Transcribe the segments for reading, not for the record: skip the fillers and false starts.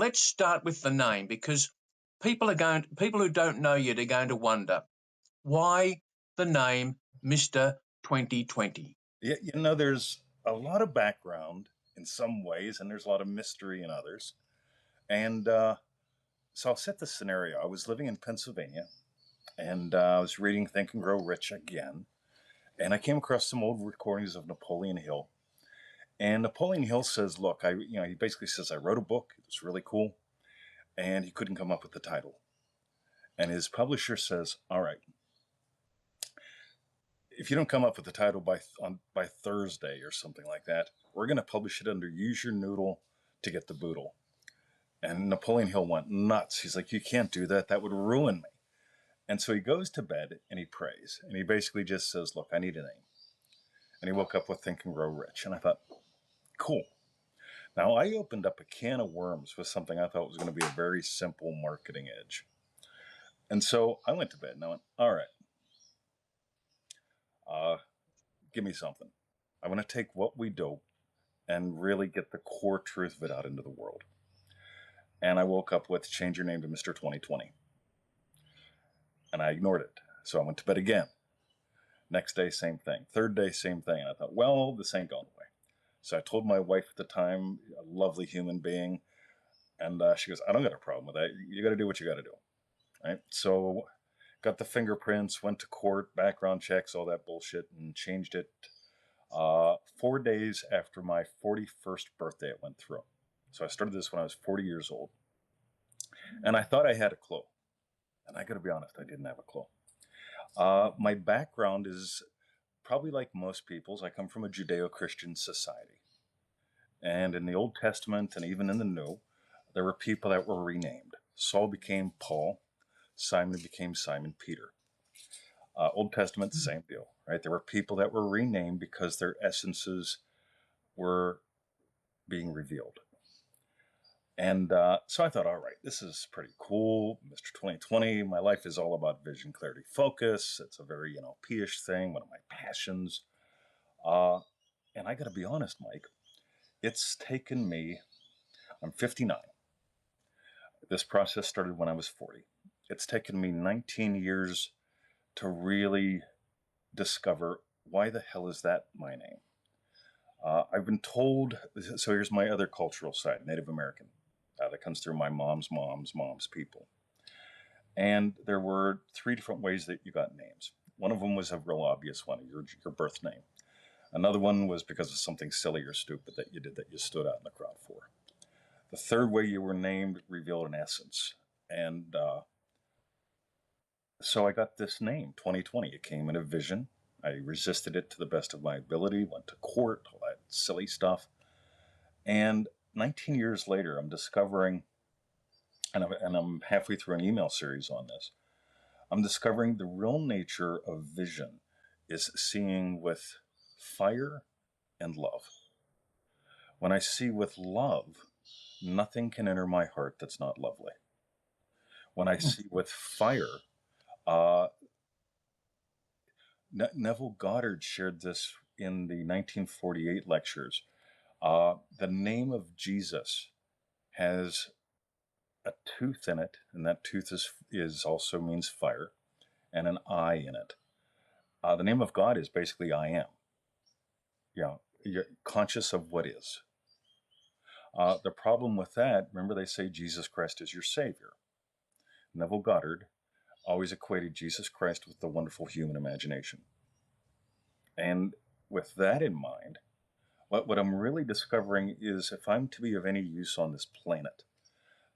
let's start with the name, because people who don't know yet are going to wonder why the name Mr. 2020. Yeah, there's a lot of background in some ways, and there's a lot of mystery in others. And so I'll set the scenario. I was living in Pennsylvania, and I was reading Think and Grow Rich again, and I came across some old recordings of Napoleon Hill. And Napoleon Hill says, look, he basically says, I wrote a book. It was really cool. And he couldn't come up with the title. And his publisher says, all right, if you don't come up with the title by Thursday or something like that, we're going to publish it under Use Your Noodle to Get the Boodle. And Napoleon Hill went nuts. He's like, you can't do that. That would ruin me. And so he goes to bed and he prays. And he basically just says, look, I need a name. And he woke up with Think and Grow Rich. And I thought, cool. Now, I opened up a can of worms with something I thought was going to be a very simple marketing edge. And so I went to bed and I went, all right, give me something. I want to take what we do and really get the core truth of it out into the world. And I woke up with change your name to Mr. 2020. And I ignored it. So I went to bed again. Next day, same thing. Third day, same thing. And I thought, well, this ain't going away. So I told my wife at the time, a lovely human being, and she goes, I don't got a problem with that. You got to do what you got to do. Right? So got the fingerprints, went to court, background checks, all that bullshit, and changed it 4 days after my 41st birthday. It went through. So I started this when I was 40 years old. And I thought I had a clue. And I got to be honest, I didn't have a clue. My background is probably like most people's. I come from a Judeo-Christian society. And in the Old Testament and even in the New, there were people that were renamed. Saul became Paul. Simon became Simon Peter. Old Testament, same deal, right? There were people that were renamed because their essences were being revealed. And so I thought, all right, this is pretty cool. Mr. 2020, my life is all about vision, clarity, focus. It's a very NLP-ish thing, one of my passions. And I got to be honest, Mike, it's taken me, I'm 59. This process started when I was 40. It's taken me 19 years to really discover why the hell is that my name? I've been told, so here's my other cultural side, Native American. That comes through my mom's people. And there were 3 different ways that you got names. One of them was a real obvious one, your birth name. Another one was because of something silly or stupid that you did that you stood out in the crowd for. The third way you were named revealed an essence. And so I got this name, 2020. It came in a vision. I resisted it to the best of my ability, went to court, all that silly stuff. And 19 years later, I'm discovering, and I'm halfway through an email series on this, I'm discovering the real nature of vision is seeing with fire and love. When I see with love, nothing can enter my heart that's not lovely. When I see with fire, Neville Goddard shared this in the 1948 lectures. The name of Jesus has a tooth in it, and that tooth is also means fire, and an eye in it. The name of God is basically I am. You're conscious of what is. The problem with that, remember they say Jesus Christ is your Savior. Neville Goddard always equated Jesus Christ with the wonderful human imagination. And with that in mind, what I'm really discovering is if I'm to be of any use on this planet,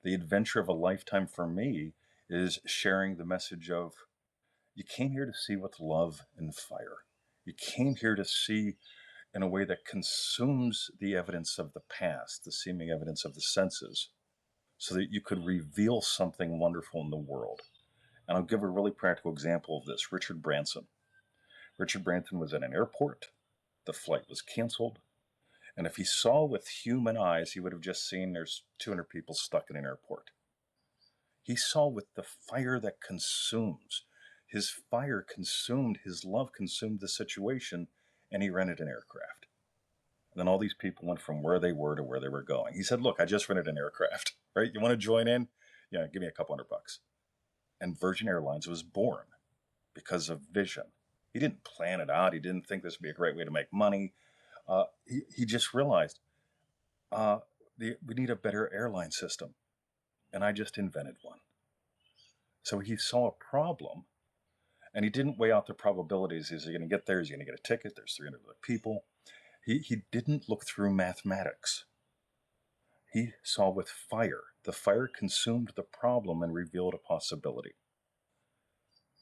the adventure of a lifetime for me is sharing the message of, you came here to see with love and fire. You came here to see in a way that consumes the evidence of the past, the seeming evidence of the senses, so that you could reveal something wonderful in the world. And I'll give a really practical example of this. Richard Branson. Richard Branson was at an airport. The flight was canceled. And if he saw with human eyes, he would have just seen there's 200 people stuck in an airport. He saw with the fire that consumes. His fire consumed, his love consumed the situation, and he rented an aircraft. And then all these people went from where they were to where they were going. He said, look, I just rented an aircraft. right? You want to join in? Yeah, give me a couple $100. And Virgin Airlines was born because of vision. He didn't plan it out. He didn't think this would be a great way to make money. He just realized we need a better airline system. And I just invented one. So he saw a problem, and he didn't weigh out the probabilities. Is he going to get there? Is he going to get a ticket? There's 300 other people. He didn't look through mathematics. He saw with fire. The fire consumed the problem and revealed a possibility.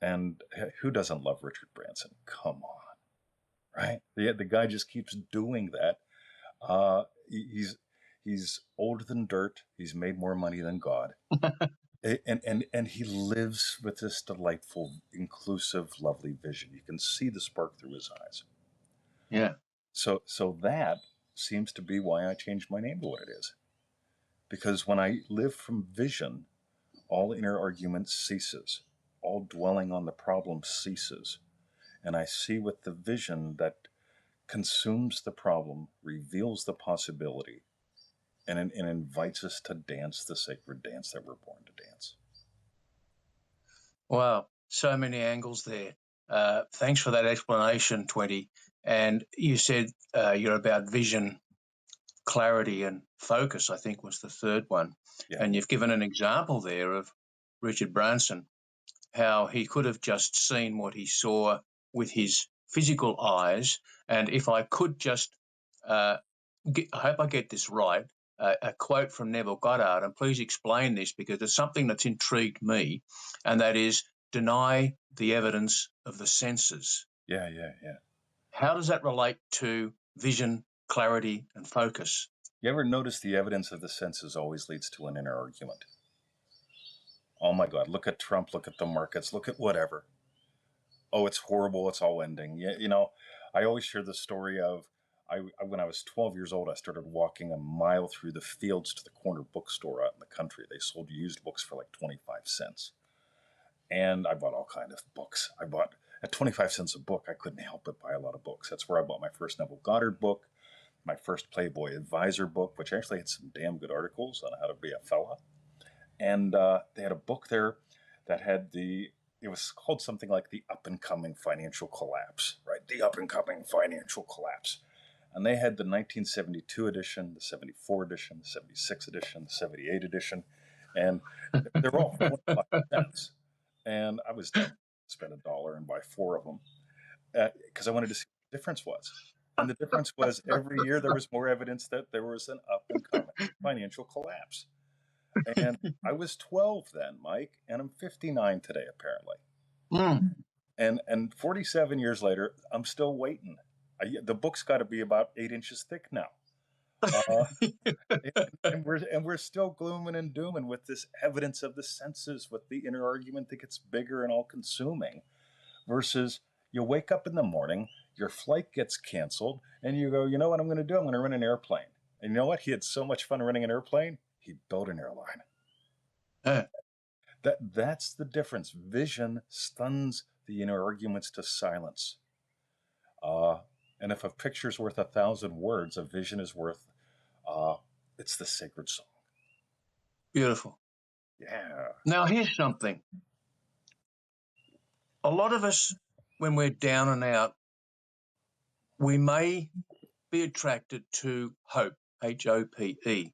And who doesn't love Richard Branson? Come on, right? The guy just keeps doing that. He's older than dirt. He's made more money than God. And he lives with this delightful, inclusive, lovely vision. You can see the spark through his eyes. Yeah. So that seems to be why I changed my name to what it is. Because when I live from vision, all inner argument ceases. All dwelling on the problem ceases. And I see with the vision that consumes the problem, reveals the possibility, and invites us to dance the sacred dance that we're born to dance. Wow, so many angles there. Thanks for that explanation, 20. And you said you're about vision, clarity, and focus, I think was the third one. Yeah. And you've given an example there of Richard Branson, how he could have just seen what he saw with his physical eyes. And if I could just, I hope I get this right, a quote from Neville Goddard, and please explain this because it's something that's intrigued me, and that is deny the evidence of the senses. Yeah. How does that relate to vision, clarity, and focus? You ever notice the evidence of the senses always leads to an inner argument? Oh my God, look at Trump, look at the markets, look at whatever. Oh, it's horrible, it's all ending. Yeah, I always share the story of when I was 12 years old, I started walking a mile through the fields to the corner bookstore out in the country. They sold used books for like 25 cents. And I bought all kinds of books. At 25 cents a book, I couldn't help but buy a lot of books. That's where I bought my first Neville Goddard book, my first Playboy Advisor book, which actually had some damn good articles on how to be a fella. And they had a book there that had it was called something like The Up-and-Coming Financial Collapse, right? The Up-and-Coming Financial Collapse. And they had the 1972 edition, the 74 edition, the 76 edition, the 78 edition, and they're all 25 cents. And I was down to spend $1 and buy 4 of them because I wanted to see what the difference was. And the difference was every year there was more evidence that there was an up-and-coming financial collapse. And I was 12 then, Mike, and I'm 59 today, apparently. And 47 years later, I'm still waiting. The book's got to be about 8 inches thick now. And we're still glooming and dooming with this evidence of the senses, with the inner argument that gets bigger and all-consuming, versus you wake up in the morning, your flight gets canceled, and you go, you know what I'm going to do? I'm going to rent an airplane. And you know what? He had so much fun renting an airplane, he built an airline. That's the difference. Vision stuns the inner arguments to silence. And if a picture's worth 1,000 words, a vision is worth, it's the sacred song. Beautiful. Yeah. Now, here's something. A lot of us, when we're down and out, we may be attracted to hope, H-O-P-E.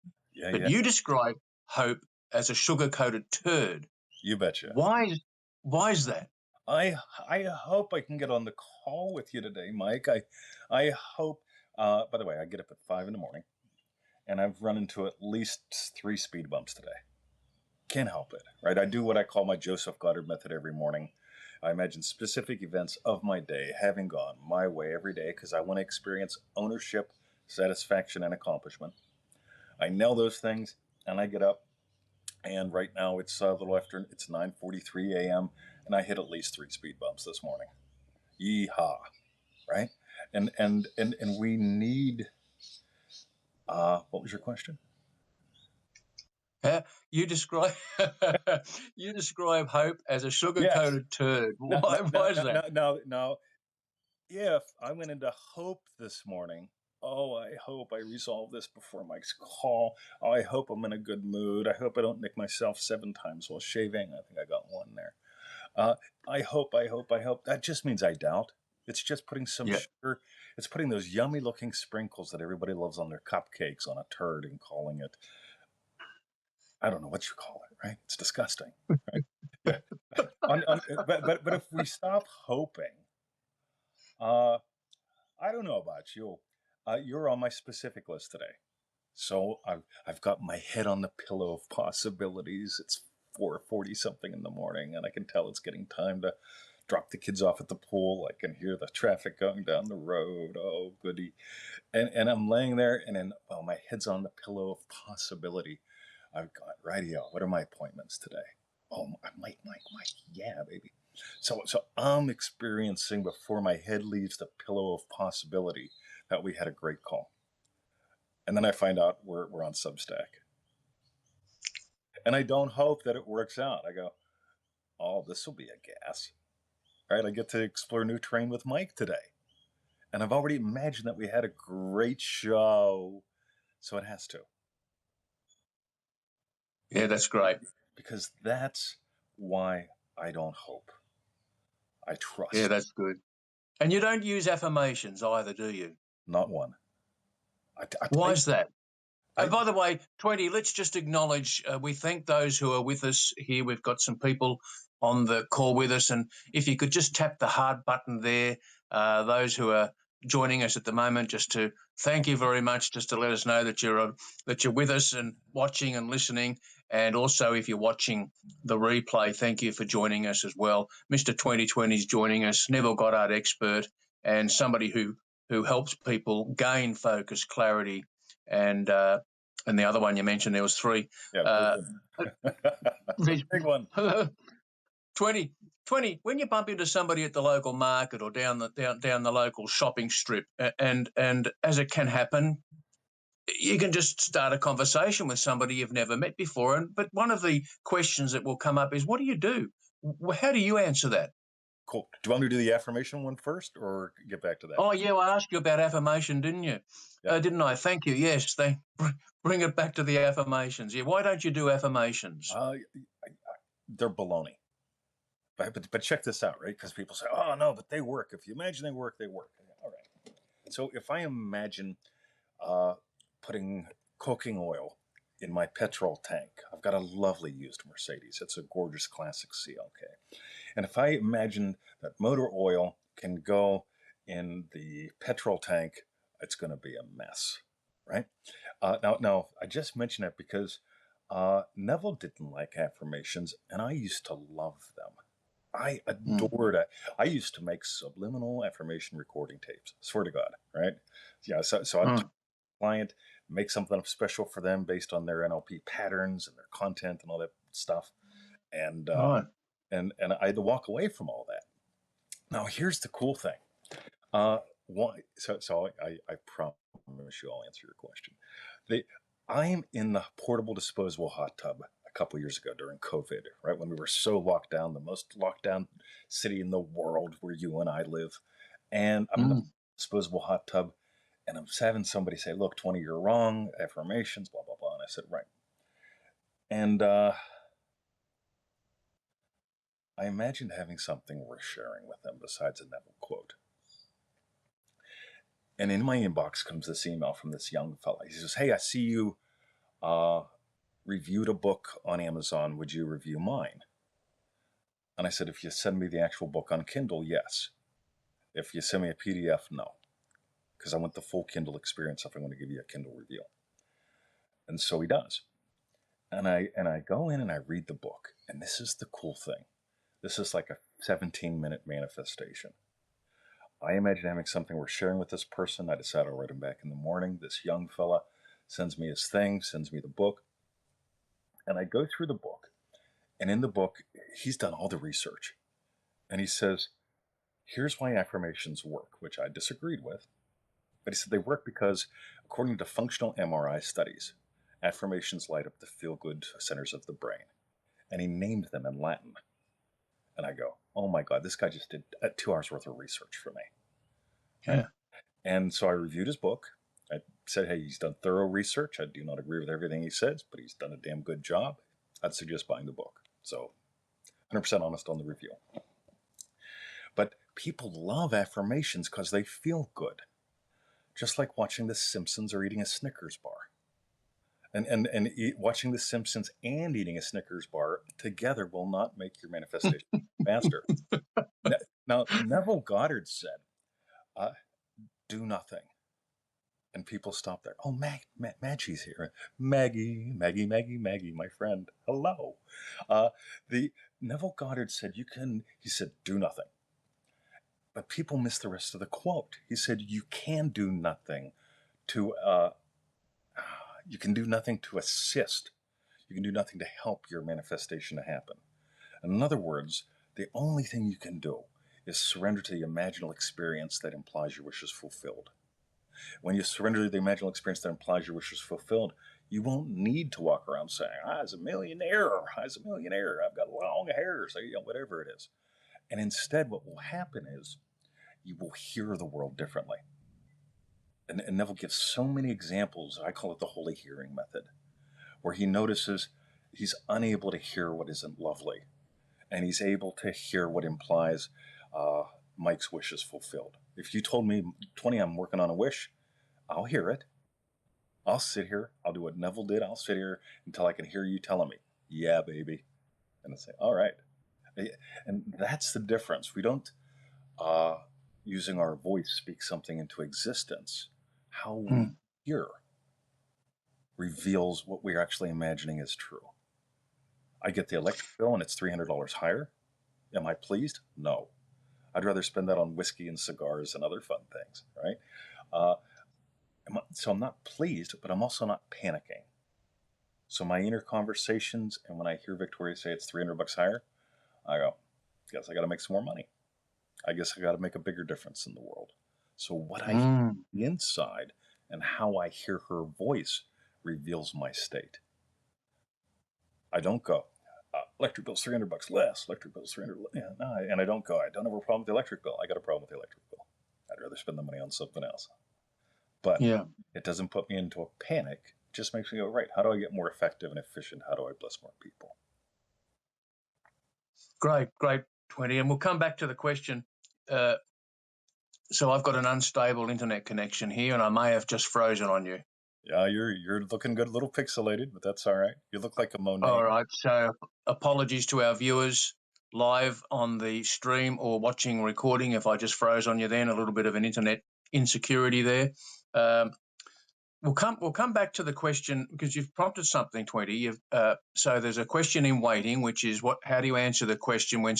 But you describe hope as a sugar-coated turd. You betcha. Why is that? I hope I can get on the call with you today, Mike. I hope, by the way, I get up at 5 in the morning, and I've run into at least 3 speed bumps today. Can't help it, right? I do what I call my Joseph Goddard method every morning. I imagine specific events of my day having gone my way every day because I want to experience ownership, satisfaction, and accomplishment. I nail those things, and I get up, and right now it's a little after, it's 9:43 a.m., and I hit at least 3 speed bumps this morning. Yeehaw, right? And we need, what was your question? You describe hope as a sugar-coated turd. Why is that? Now, if I went into hope this morning, oh, I hope I resolve this before Mike's call. Oh, I hope I'm in a good mood. I hope I don't nick myself 7 times while shaving. I think I got one there. I hope. That just means I doubt. It's just putting some Yeah. sugar. It's putting those yummy looking sprinkles that everybody loves on their cupcakes on a turd and calling it, I don't know what you call it, right? It's disgusting, right? Yeah. But if we stop hoping, uh, I don't know about you. You're on my specific list today. So I've got my head on the pillow of possibilities. It's 4:40 something in the morning, and I can tell it's getting time to drop the kids off at the pool. I can hear the traffic going down the road. Oh, goody. And I'm laying there, and then, well, my head's on the pillow of possibility. I've got, rightio, what are my appointments today? Oh, Mike, yeah, baby. So I'm experiencing, before my head leaves the pillow of possibility, that we had a great call. And then I find out we're on Substack. And I don't hope that it works out. I go, oh, this will be a gas. Right? I get to explore new terrain with Mike today. And I've already imagined that we had a great show. So it has to. Yeah, that's great. Because that's why I don't hope. I trust. Yeah, that's good. And you don't use affirmations either, do you? Not one. Why is that? And by the way, 20, let's just acknowledge we thank those who are with us here. We've got some people on the call with us. And if you could just tap the hard button there, those who are joining us at the moment, just to thank you very much, just to let us know that you're with us and watching and listening. And also, if you're watching the replay, thank you for joining us as well. Mr. 2020 is joining us, Neville Goddard expert, and somebody who helps people gain focus, clarity, and the other one you mentioned, there was 3. Yeah, big one. 20, when you bump into somebody at the local market or down the local shopping strip, and as it can happen, you can just start a conversation with somebody you've never met before. But one of the questions that will come up is, what do you do? How do you answer that? Cool. Do you want me to do the affirmation one first, or get back to that? Oh, yeah, I asked you about affirmation, didn't you? Yeah. Didn't I? Thank you. Yes, they bring it back to the affirmations. Yeah, why don't you do affirmations? They're baloney. But check this out, right? Because people say, oh, no, but they work. If you imagine they work, they work. All right. So if I imagine putting cooking oil in my petrol tank, I've got a lovely used Mercedes. It's a gorgeous classic CLK. And if I imagine that motor oil can go in the petrol tank, it's going to be a mess, right? Now, I just mentioned it because Neville didn't like affirmations, and I used to love them. I adored it. I used to make subliminal affirmation recording tapes. Swear to God, right? Yeah. So I'd client, make something special for them based on their NLP patterns and their content and all that stuff, and and I had to walk away from all that. Now here's the cool thing. So I promise you I'll answer your question. I am in the portable disposable hot tub a couple years ago during COVID, right when we were so locked down, the most locked down city in the world where you and I live, and I'm in the disposable hot tub, and I'm having somebody say, "Look, 20, you're wrong. Affirmations, blah blah blah." And I said, "Right." And I imagined having something worth sharing with them besides a Neville quote. And in my inbox comes this email from this young fella. He says, "Hey, I see you reviewed a book on Amazon. Would you review mine?" And I said, "If you send me the actual book on Kindle, yes. If you send me a PDF, no. Because I want the full Kindle experience if I'm going to give you a Kindle review." And so he does. And I go in and I read the book. And this is the cool thing. This is like a 17-minute manifestation. I imagine having something we're sharing with this person. I decide I'll write him back in the morning. This young fella sends me his thing, sends me the book. And I go through the book. And in the book, he's done all the research. And he says, here's why affirmations work, which I disagreed with. But he said they work because, according to functional MRI studies, affirmations light up the feel-good centers of the brain. And he named them in Latin. And I go, oh my God, this guy just did 2 hours worth of research for me. Yeah. And so I reviewed his book. said, hey, he's done thorough research. I do not agree with everything he says, but he's done a damn good job. I'd suggest buying the book. So 100% honest on the review. But people love affirmations because they feel good. Just like watching The Simpsons or eating a Snickers bar. Watching The Simpsons and eating a Snickers bar together will not make your manifestation faster. Now, Neville Goddard said, do nothing. And people stop there. Oh, Maggie's here. Maggie, my friend. Hello. The Neville Goddard said, he said, do nothing. But people miss the rest of the quote. He said, you can do nothing to assist. You can do nothing to help your manifestation to happen. In other words, the only thing you can do is surrender to the imaginal experience that implies your wish is fulfilled. When you surrender to the imaginal experience that implies your wish is fulfilled, you won't need to walk around saying, I was a millionaire, I've got long hair, so, whatever it is. And instead, what will happen is you will hear the world differently. And Neville gives so many examples. I call it the holy hearing method, where he notices he's unable to hear what isn't lovely, and he's able to hear what implies Mike's wish is fulfilled. If you told me, 20, I'm working on a wish, I'll hear it. I'll sit here. I'll do what Neville did. I'll sit here until I can hear you telling me, yeah, baby. And I say, all right. And that's the difference. We don't, using our voice, speak something into existence. How we hear reveals what we're actually imagining is true. I get the electric bill and it's $300 higher. Am I pleased? No. I'd rather spend that on whiskey and cigars and other fun things, right? So I'm not pleased, but I'm also not panicking. So my inner conversations, and when I hear Victoria say it's $300 higher, I go, guess I got to make some more money. I guess I got to make a bigger difference in the world. So what I hear inside and how I hear her voice reveals my state. I don't go, electric bill's $300 less, electric bill's $300 less. Yeah, no, and I don't go, I don't have a problem with the electric bill. I got a problem with the electric bill. I'd rather spend the money on something else. But it doesn't put me into a panic. It just makes me go, right, how do I get more effective and efficient? How do I bless more people? Great, 20. And we'll come back to the question. So I've got an unstable internet connection here, and I may have just frozen on you. Yeah, you're looking good, a little pixelated, but that's all right. You look like a Monet. All right, so apologies to our viewers live on the stream or watching recording if I just froze on you then, a little bit of an internet insecurity there. We'll come back to the question because you've prompted something, 20. So there's a question in waiting, which is how do you answer the question when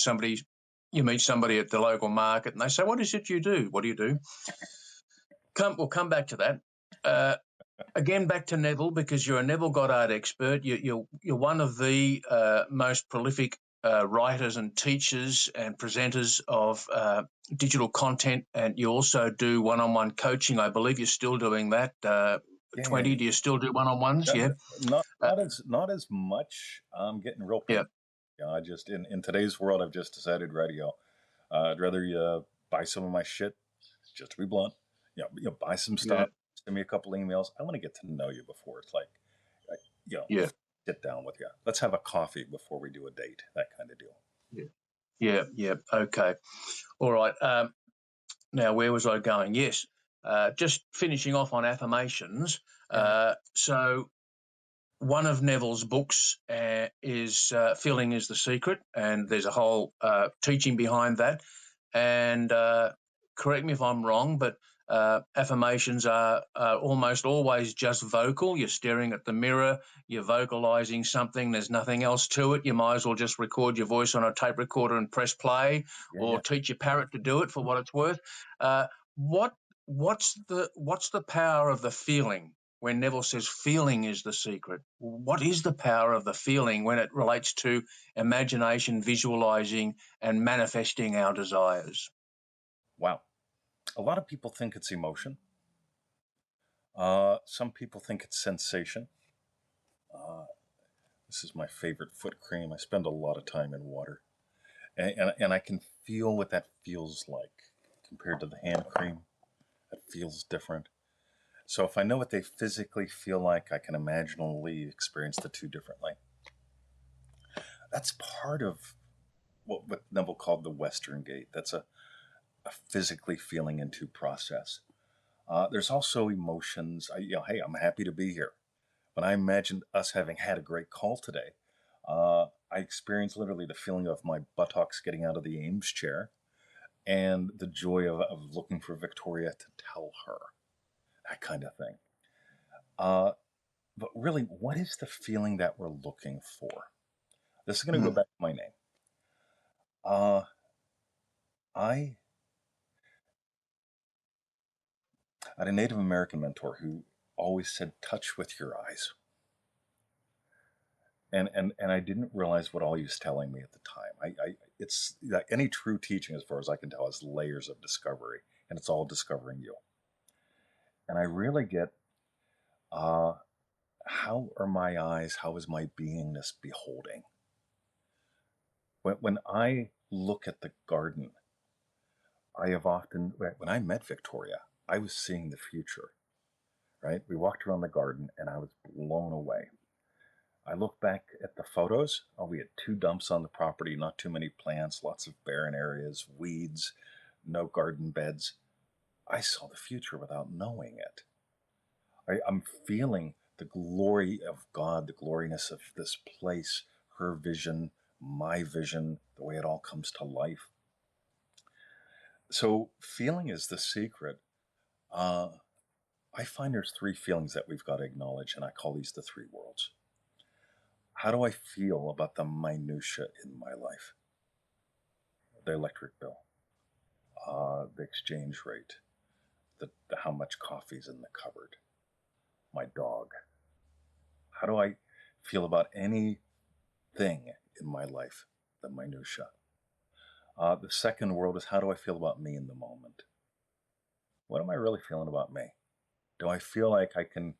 you meet somebody at the local market and they say, what is it you do? What do you do? We'll come back to that. Again, back to Neville, because you're a Neville Goddard expert. You're one of the most prolific writers and teachers and presenters of digital content, and you also do one-on-one coaching. I believe you're still doing that. 20, do you still do one-on-ones? Yeah. Not as much. I'm getting real paid. Yeah. I just in today's world, I've just decided, radio. I'd rather you buy some of my shit, just to be blunt. Buy some stuff. Send me a couple emails. I want to get to know you before it's like, sit down with you. Let's have a coffee before we do a date. That kind of deal. Yeah. Okay. All right. Now, where was I going? Yes. Just finishing off on affirmations. So one of Neville's books is Feeling is the Secret, and there's a whole teaching behind that. And correct me if I'm wrong, but affirmations are almost always just vocal. You're staring at the mirror, you're vocalizing something, there's nothing else to it. You might as well just record your voice on a tape recorder and press play, or teach your parrot to do it for what it's worth. What's the power of the feeling when Neville says feeling is the secret? What is the power of the feeling when it relates to imagination, visualizing, and manifesting our desires? Wow. A lot of people think it's emotion. Some people think it's sensation. This is my favorite foot cream. I spend a lot of time in water. And I can feel what that feels like compared to the hand cream. It feels different. So if I know what they physically feel like, I can imaginally experience the two differently. That's part of what Neville called the Western Gate. That's a physically feeling into process. There's also emotions. Hey, I'm happy to be here. When I imagined us having had a great call today, I experienced literally the feeling of my buttocks getting out of the Ames chair and the joy of looking for Victoria to tell her, that kind of thing. But really, what is the feeling that we're looking for? This is going to go back to my name. I had a Native American mentor who always said, touch with your eyes. And I didn't realize what all he was telling me at the time. It's like any true teaching, as far as I can tell, is layers of discovery, and it's all discovering you. And I really get, how are my eyes? How is my beingness beholding? When I look at the garden, I have often, when I met Victoria, I was seeing the future, right? We walked around the garden and I was blown away. I look back at the photos. Oh, we had 2 dumps on the property, not too many plants, lots of barren areas, weeds, no garden beds. I saw the future without knowing it. I'm feeling the glory of God, the gloriness of this place, her vision, my vision, the way it all comes to life. So feeling is the secret. I find there's 3 feelings that we've got to acknowledge, and I call these the 3 worlds. How do I feel about the minutia in my life? The electric bill, the exchange rate, the how much coffee's in the cupboard, my dog. How do I feel about anything in my life, the minutia? The second world is, how do I feel about me in the moment? What am I really feeling about me? Do I feel like I can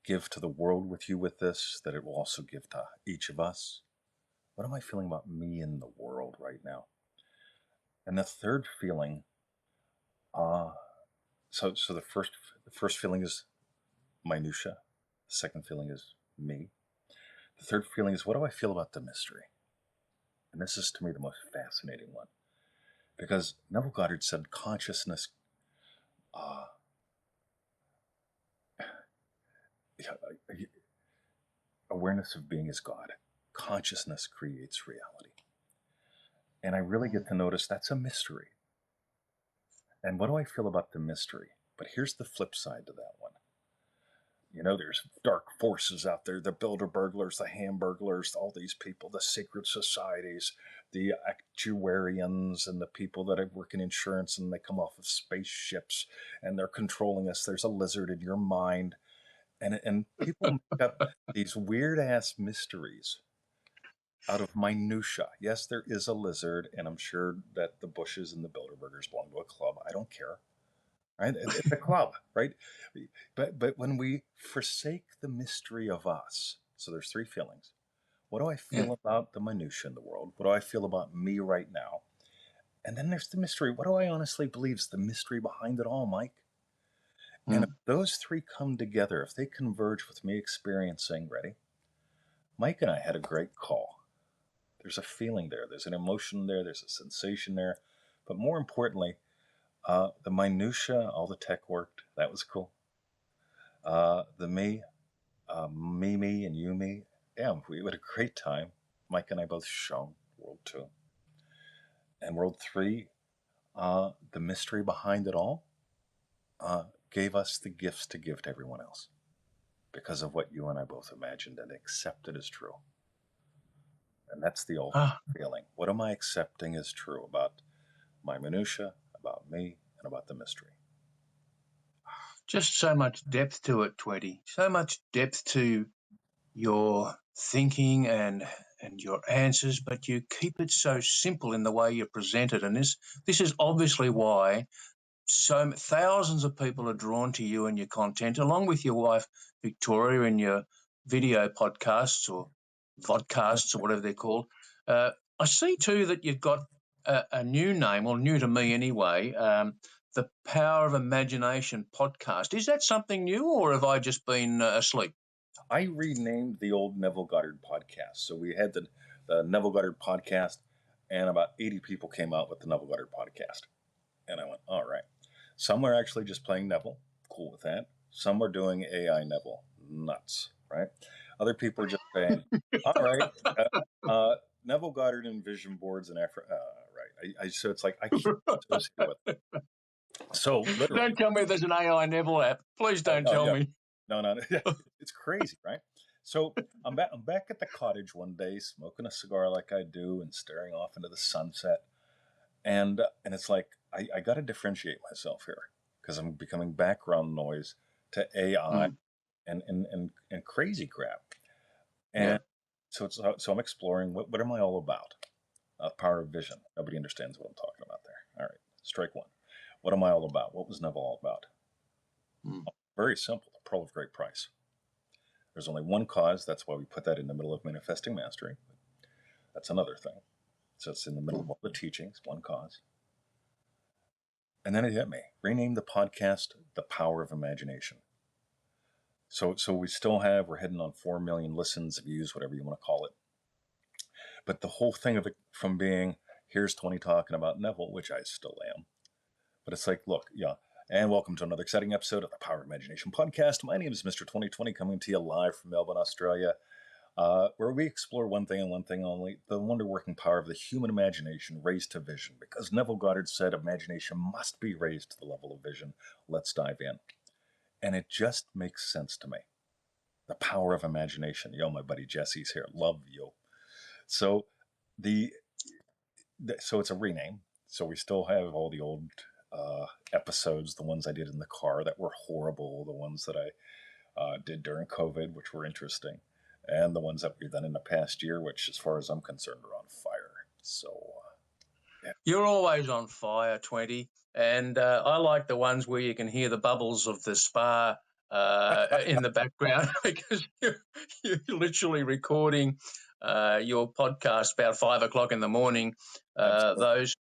give to the world with you with this, that it will also give to each of us? What am I feeling about me in the world right now? And the third feeling, so the first feeling is minutia. The second feeling is me. The third feeling is, what do I feel about the mystery? And this is, to me, the most fascinating one, because Neville Goddard said consciousness, awareness of being is God. Consciousness creates reality. And I really get to notice that's a mystery. And what do I feel about the mystery? But here's the flip side to that one. You know, there's dark forces out there, the builder burglars, the hamburglars, all these people, the secret societies, the actuarians, and the people that work in insurance, and they come off of spaceships and they're controlling us. There's a lizard in your mind. And people make up these weird ass mysteries out of minutia. Yes, there is a lizard, and I'm sure that the Bushes and the Bilderbergers belong to a club. I don't care. Right? It's a club, right? But when we forsake the mystery of us, so there's 3 feelings. What do I feel about the minutia in the world? What do I feel about me right now? And then there's the mystery. What do I honestly believe is the mystery behind it all, Mike? And if those 3 come together, if they converge with me experiencing, ready? Mike and I had a great call. There's a feeling there. There's an emotion there. There's a sensation there. But more importantly, the minutia, all the tech worked. That was cool. The me, me, and you, me. Yeah, we had a great time. Mike and I both shone. World 2. And World 3, the mystery behind it all, gave us the gifts to give to everyone else because of what you and I both imagined and accepted as true. And that's the ultimate feeling. What am I accepting as true about my minutia, about me, and about the mystery? Just so much depth to it, Tweety. So much depth to your thinking and your answers, but you keep it so simple in the way you present it. And this is obviously why so thousands of people are drawn to you and your content, along with your wife Victoria and your video podcasts or vodcasts or whatever they're called. I see too that you've got a new name, or new to me anyway, the Power of Imagination podcast. Is that something new, or have I just been asleep? I renamed the old Neville Goddard podcast. So we had the Neville Goddard podcast, and about 80 people came out with the Neville Goddard podcast. And I went, all right. Some are actually just playing Neville. Cool with that. Some are doing AI Neville. Nuts, right? Other people are just saying, all right, Neville Goddard and vision boards and effort. Right. So it's like I can't associate with it. So literally. Don't tell me there's an AI Neville app. Please don't tell me. No. It's crazy, right? So I'm back at the cottage one day, smoking a cigar like I do and staring off into the sunset. And it's like, I got to differentiate myself here because I'm becoming background noise to AI and crazy crap. And so I'm exploring what am I all about? Power of vision. Nobody understands what I'm talking about there. All right, strike one. What am I all about? What was Neville all about? Very simple. The pearl of great price. There's only one cause. That's why we put that in the middle of manifesting mastery. That's another thing. So it's in the middle of all the teachings, one cause. And then it hit me. Rename the podcast The Power of Imagination. So we're heading on 4 million listens, views, whatever you want to call it. But the whole thing of it from being, here's 20 talking about Neville, which I still am. But it's like, look, and welcome to another exciting episode of the Power of Imagination podcast. My name is Mr. 2020, coming to you live from Melbourne, Australia, where we explore one thing and one thing only, the wonder-working power of the human imagination raised to vision. Because Neville Goddard said imagination must be raised to the level of vision. Let's dive in. And it just makes sense to me. The power of imagination. My buddy Jesse's here. Love you. So so it's a rename. So we still have all the old episodes, the ones I did in the car that were horrible, the ones that I did during COVID, which were interesting, and the ones that we've done in the past year, which, as far as I'm concerned, are on fire. So, yeah. You're always on fire, 20, and I like the ones where you can hear the bubbles of the spa in the background because you're literally recording your podcast about 5 o'clock in the morning. Those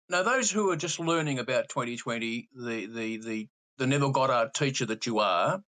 those who are just learning about 2020, the Neville Goddard teacher that you are,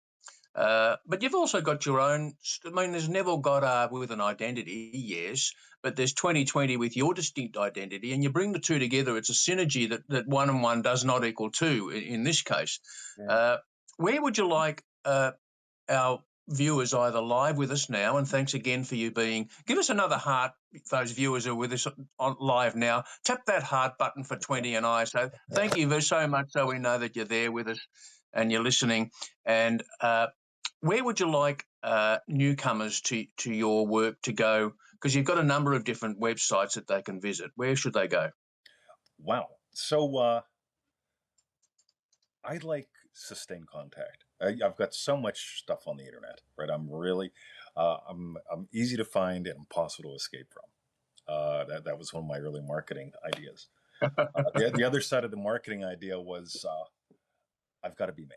but you've also got your own. I mean, there's Neville Goddard with an identity, yes, but there's 2020 with your distinct identity, and you bring the two together. It's a synergy that 1 and 1 does not equal 2 in this case. Yeah. Where would you like our viewers either live with us now, and thanks again for you give us another heart, those viewers who are with us on live now. Tap that heart button for 20 and I. So thank you so much, so we know that you're there with us and you're listening. And where would you like newcomers to your work to go? Because you've got a number of different websites that they can visit. Where should they go? Wow. So I like sustained contact. I've got so much stuff on the internet, right? I'm really, I'm easy to find and impossible to escape from. That was one of my early marketing ideas. The other side of the marketing idea was I've got to be me,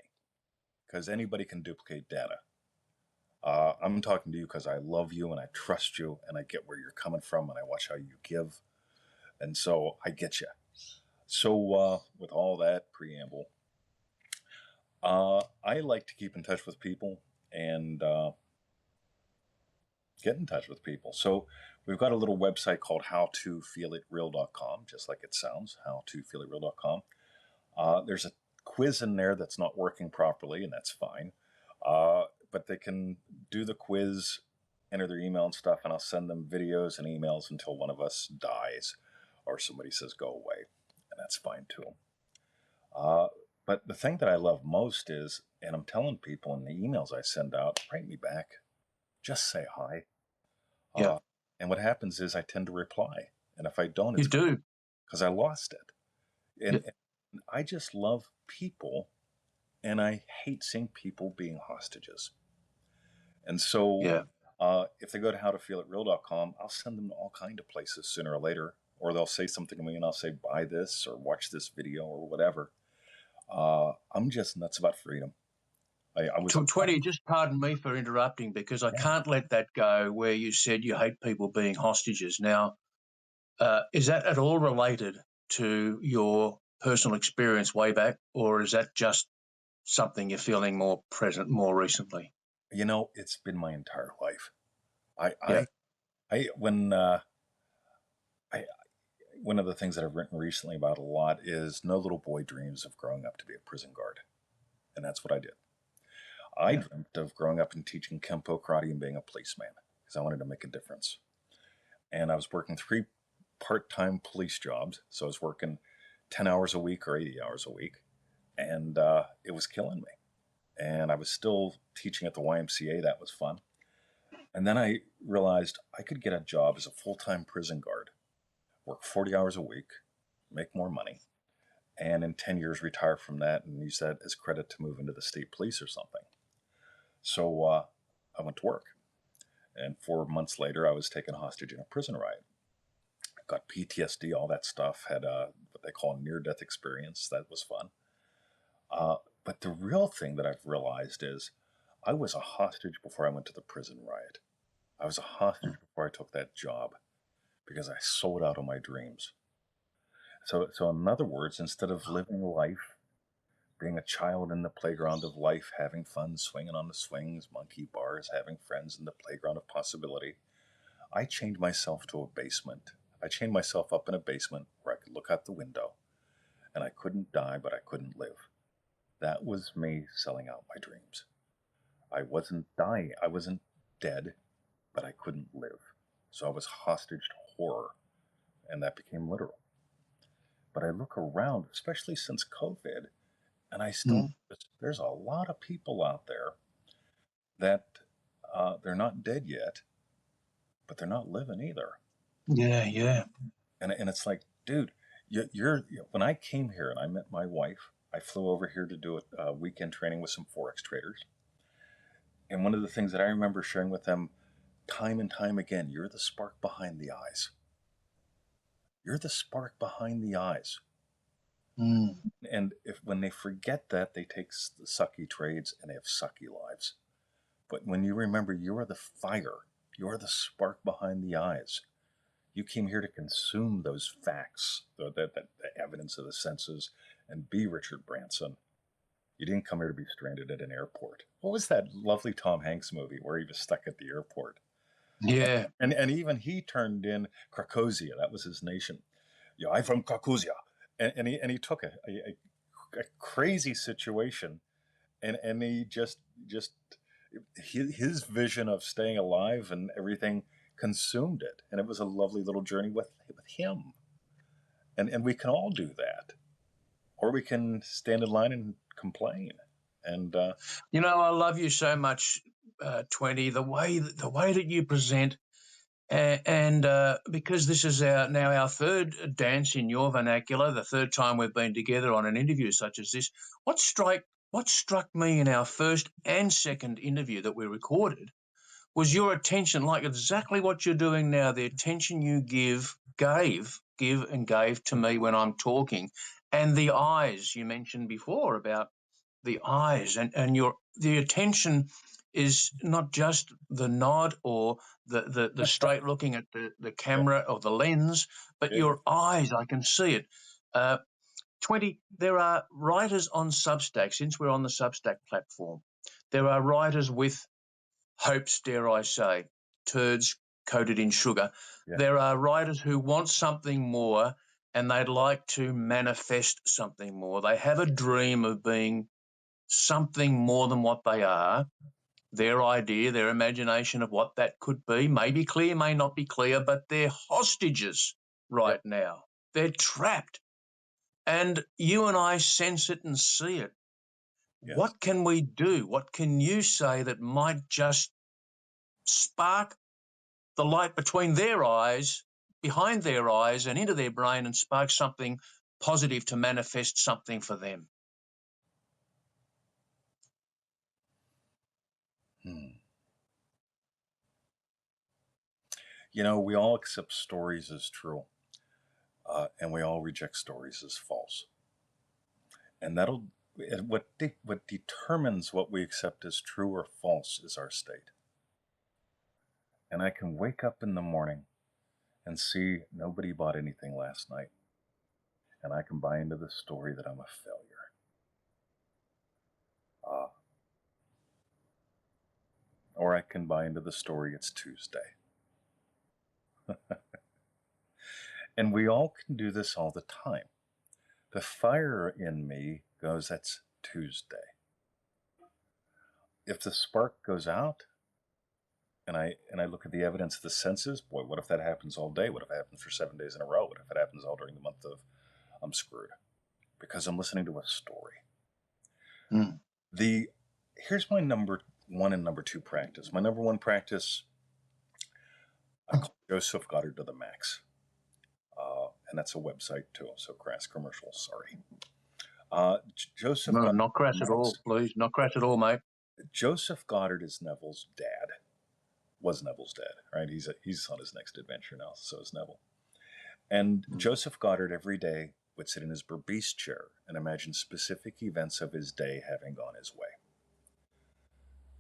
because anybody can duplicate data. I'm talking to you because I love you and I trust you and I get where you're coming from and I watch how you give. And so I get you. So with all that preamble, I like to keep in touch with people and get in touch with people. So we've got a little website called howtofeelitreal.com, just like it sounds, howtofeelitreal.com. There's a quiz in there that's not working properly, and that's fine. But they can do the quiz, enter their email and stuff, and I'll send them videos and emails until one of us dies or somebody says go away, and that's fine too. But the thing that I love most is, and I'm telling people in the emails I send out, write me back, just say hi. Yeah. And what happens is I tend to reply, and if I don't, it's because I lost it. And I just love people, and I hate seeing people being hostages. And so if they go to howtofeelitreal.com, I'll send them to all kinds of places sooner or later, or they'll say something to me and I'll say, buy this or watch this video or whatever. I'm just nuts about freedom. I was 20, just pardon me for interrupting, because I can't let that go where you said you hate people being hostages. Now, Is that at all related to your personal experience way back, or is that just something you're feeling more present more recently? You know, it's been my entire life. I, Yeah, I, I I, one of the things that I've written recently about a lot is no little boy dreams of growing up to be a prison guard. And that's what I did. I yeah, dreamt of growing up and teaching Kempo karate and being a policeman because I wanted to make a difference. And I was working 3 part-time police jobs. So I was working 10 hours a week or 80 hours a week. And it was killing me. And I was still teaching at the YMCA. That was fun. And then I realized I could get a job as a full-time prison guard, work 40 hours a week, make more money, and in 10 years retire from that and use that as credit to move into the state police or something. So I went to work. And 4 months later, I was taken hostage in a prison riot. I got PTSD, all that stuff, had what they call a near-death experience. That was fun. But the real thing that I've realized is I was a hostage before I went to the prison riot. I was a hostage before I took that job because I sold out on my dreams. So in other words, instead of living life, being a child in the playground of life, having fun, swinging on the swings, monkey bars, having friends in the playground of possibility, I chained myself to a basement. I chained myself up in a basement where I could look out the window and I couldn't die, but I couldn't live. That was me selling out my dreams. I wasn't dying. I wasn't dead, but I couldn't live. So I was hostage to horror, and that became literal. But I look around, especially since COVID, and I still mm, notice there's a lot of people out there that they're not dead yet, but they're not living either. yeah, yeah. And it's like, dude, when I came here and I met my wife, I flew over here to do a weekend training with some Forex traders. And one of the things that I remember sharing with them time and time again, you're the spark behind the eyes. You're the spark behind the eyes. Mm, And if when they forget that, they take the sucky trades and they have sucky lives. But when you remember you are the fire, you are the spark behind the eyes. You came here to consume those facts, the evidence of the senses, and be Richard Branson. You didn't come here to be stranded at an airport. What was that lovely Tom Hanks movie where he was stuck at the airport? yeah, And even he turned in Krakosia. That was his nation. Yeah, I'm from Krakosia. And he took a crazy situation and he just his vision of staying alive and everything consumed it. And it was a lovely little journey with him. And we can all do that. Or we can stand in line and complain. And you know, I love you so much, 20. The way that you present, and because this is now our third dance in your vernacular, the third time we've been together on an interview such as this. What struck me in our first and second interview that we recorded was your attention, like exactly what you're doing now. The attention you gave to me when I'm talking, and the eyes you mentioned before about the eyes, and your the attention is not just the nod or the straight looking at the yeah, camera or the lens, but yeah, your eyes. I can see it. Uh, 20. There are writers on Substack. Since we're on the Substack platform, there are writers with hopes, dare I say, turds coated in sugar. yeah, There are writers who want something more and they'd like to manifest something more. They have a dream of being something more than what they are. Their idea, their imagination of what that could be may be clear, may not be clear, but they're hostages yep, right now. They're trapped. And you and I sense it and see it. yes. What can we do? What can you say that might just spark the light between their eyes, behind their eyes, and into their brain and spark something positive to manifest something for them? Hmm. You know, we all accept stories as true, and we all reject stories as false. And what determines what we accept as true or false is our state. And I can wake up in the morning and see nobody bought anything last night, and I can buy into the story that I'm a failure. Or I can buy into the story it's Tuesday. And we all can do this all the time. The fire in me goes, that's Tuesday. If the spark goes out, and I look at the evidence of the senses, boy, what if that happens all day? What if it happens for 7 days in a row? What if it happens all during the month of I'm screwed? Because I'm listening to a story. Here's my number one and number two practice. My number one practice, I call Joseph Goddard to the max. And that's a website too, so crass commercial, sorry. Joseph No, Goddard, not crass at all, please. Not crass at all, mate. Joseph Goddard is Neville's dad. Was Neville's dad, right? He's on his next adventure now, so is Neville. And Joseph Goddard every day would sit in his Berbice chair and imagine specific events of his day having gone his way.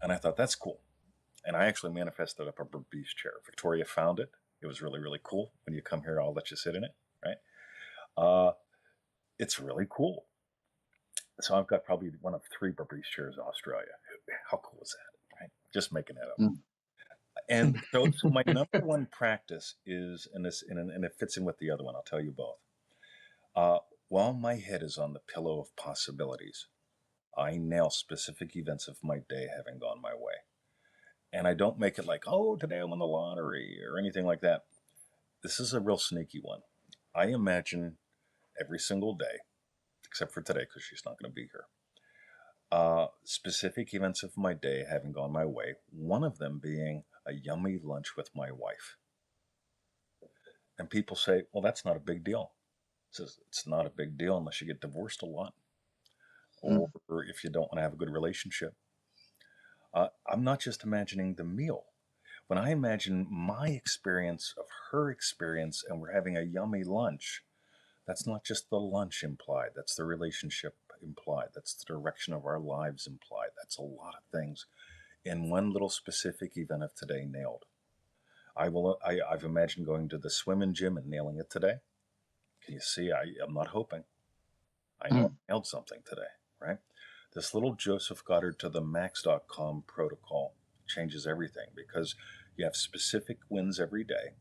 And I thought, that's cool. And I actually manifested up a Berbice chair. Victoria found it. It was really, really cool. When you come here, I'll let you sit in it, right? It's really cool. So I've got probably one of 3 Berbice chairs in Australia. How cool is that, right? Just making that up. And so my number one practice is, and it fits in with the other one, I'll tell you both. While my head is on the pillow of possibilities, I nail specific events of my day having gone my way. And I don't make it like, oh, today I won the lottery or anything like that. This is a real sneaky one. I imagine every single day, except for today because she's not going to be here, specific events of my day having gone my way, one of them being a yummy lunch with my wife. And people say, well, that's not a big deal. It says it's not a big deal unless you get divorced a lot or if you don't want to have a good relationship. I'm not just imagining the meal. When I imagine my experience of her experience and we're having a yummy lunch, that's not just the lunch implied. That's the relationship implied. That's the direction of our lives implied. That's a lot of things in one little specific event of today nailed. I've imagined going to the swimming gym and nailing it today. Can you see? I'm not hoping. I know I nailed something today, right? This little Joseph Goddard to the max.com protocol changes everything because you have specific wins every day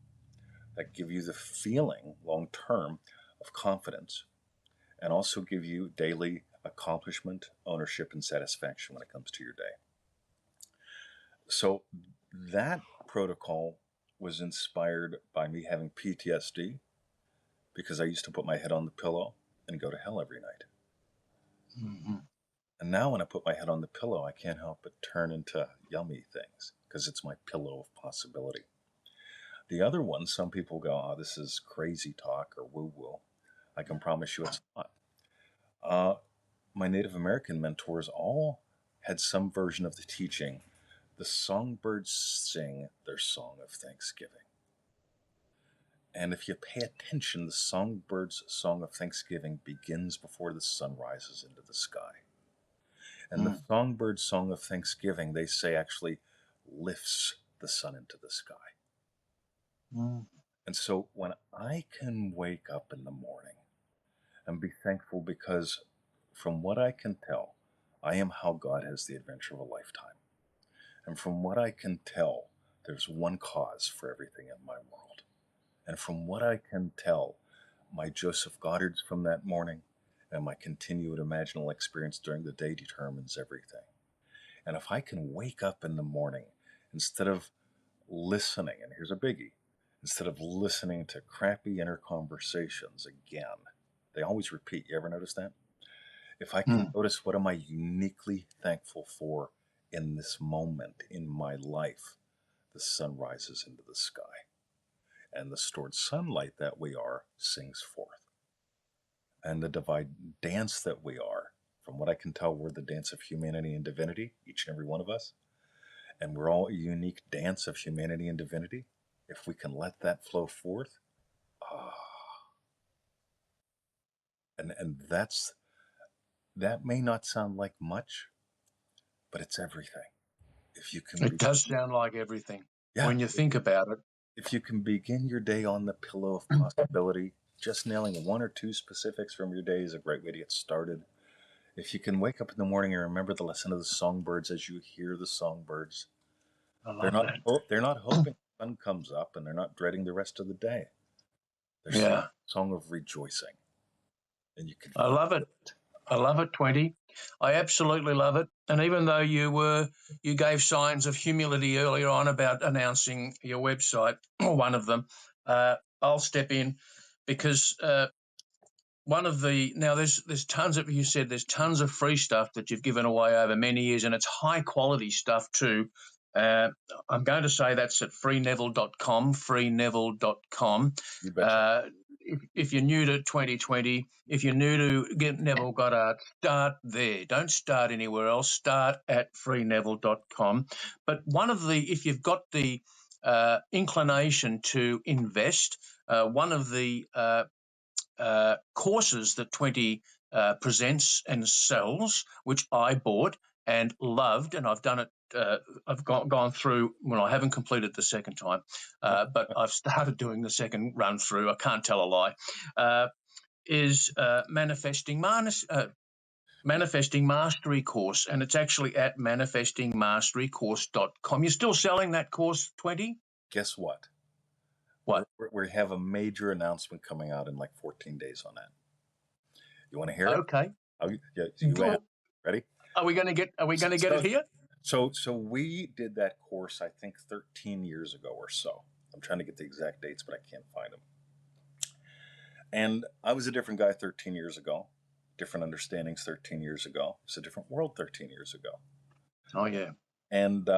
that give you the feeling long term of confidence and also give you daily accomplishment, ownership, and satisfaction when it comes to your day. So that protocol was inspired by me having PTSD because I used to put my head on the pillow and go to hell every night. And now when I put my head on the pillow, I can't help but turn into yummy things because it's my pillow of possibility. The other one, some people go, oh, this is crazy talk or woo-woo. I can promise you it's not. My Native American mentors all had some version of the teaching. The songbirds sing their song of thanksgiving. And if you pay attention, the songbirds' song of thanksgiving begins before the sun rises into the sky. And the songbird song of thanksgiving, they say, actually lifts the sun into the sky. And so when I can wake up in the morning and be thankful because from what I can tell, I am how God has the adventure of a lifetime. And from what I can tell, there's one cause for everything in my world. And from what I can tell, my Joseph Goddards from that morning and my continued imaginal experience during the day determines everything. And if I can wake up in the morning, instead of listening, and here's a biggie, instead of listening to crappy inner conversations again, they always repeat. You ever notice that? If I can notice what am I uniquely thankful for in this moment in my life, the sun rises into the sky. And the stored sunlight that we are sings forth. And the divine dance that we are, from what I can tell, we're the dance of humanity and divinity, each and every one of us. And we're all a unique dance of humanity and divinity. If we can let that flow forth, and that may not sound like much, but it's everything. If you can It does sound like everything when you think about it. if you can begin your day on the pillow of possibility, just nailing one or two specifics from your day is a great way to get started. If you can wake up in the morning and remember the lesson of the songbirds as you hear the songbirds, I love that. they're not hoping the sun comes up, and they're not dreading the rest of the day. They're singing Yeah. a song of rejoicing, and you can. I love it. I love it, 20. I absolutely love it. And even though you gave signs of humility earlier on about announcing your website, or one of them, I'll step in because one of the now there's tons of, you said there's tons of free stuff that you've given away over many years, and it's high quality stuff too. Uh, I'm going to say that's at freeneville.com, freeneville.com. You betcha. If you're new to 2020, if you're new to get Neville Goddard, start there. Don't start anywhere else. Start at freeneville.com. But if you've got the inclination to invest, one of the courses that 20 presents and sells, which I bought and loved, and I've done it. I've gone through. Well, I haven't completed the second time, but I've started doing the second run through. I can't tell a lie. Is Manifesting Mastery course, and it's actually at manifestingmasterycourse.com. You're still selling that course, 20? Guess what? What? We have a major announcement coming out in like 14 days on that. You want to hear it? Okay. Ready? Are we going to get it here? So we did that course, I think 13 years ago or so. I'm trying to get the exact dates, but I can't find them. And I was a different guy 13 years ago, different understandings 13 years ago. It's a different world 13 years ago. Oh yeah. And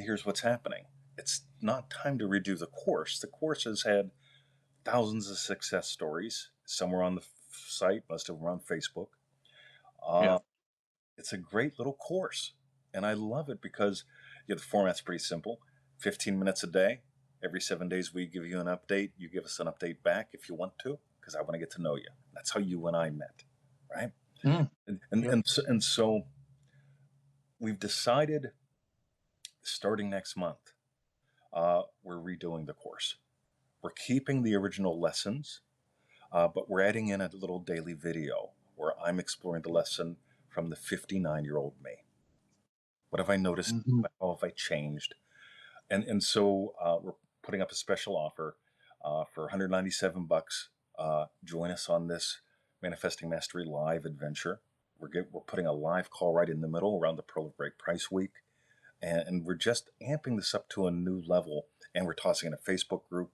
here's what's happening. It's not time to redo the course. The course has had thousands of success stories. Somewhere on the site, most of them are on Facebook. It's a great little course, and I love it because the format's pretty simple. 15 minutes a day. Every 7 days we give you an update. You give us an update back if you want to, because I want to get to know you. That's how you and I met, right? And so we've decided, starting next month, we're redoing the course. We're keeping the original lessons, but we're adding in a little daily video where I'm exploring the lesson from the 59-year-old me. What have I noticed? How have I changed? And so we're putting up a special offer for $197. Join us on this Manifesting Mastery live adventure. We're putting a live call right in the middle around the Pearl of Great Price week. And we're just amping this up to a new level. And we're tossing in a Facebook group.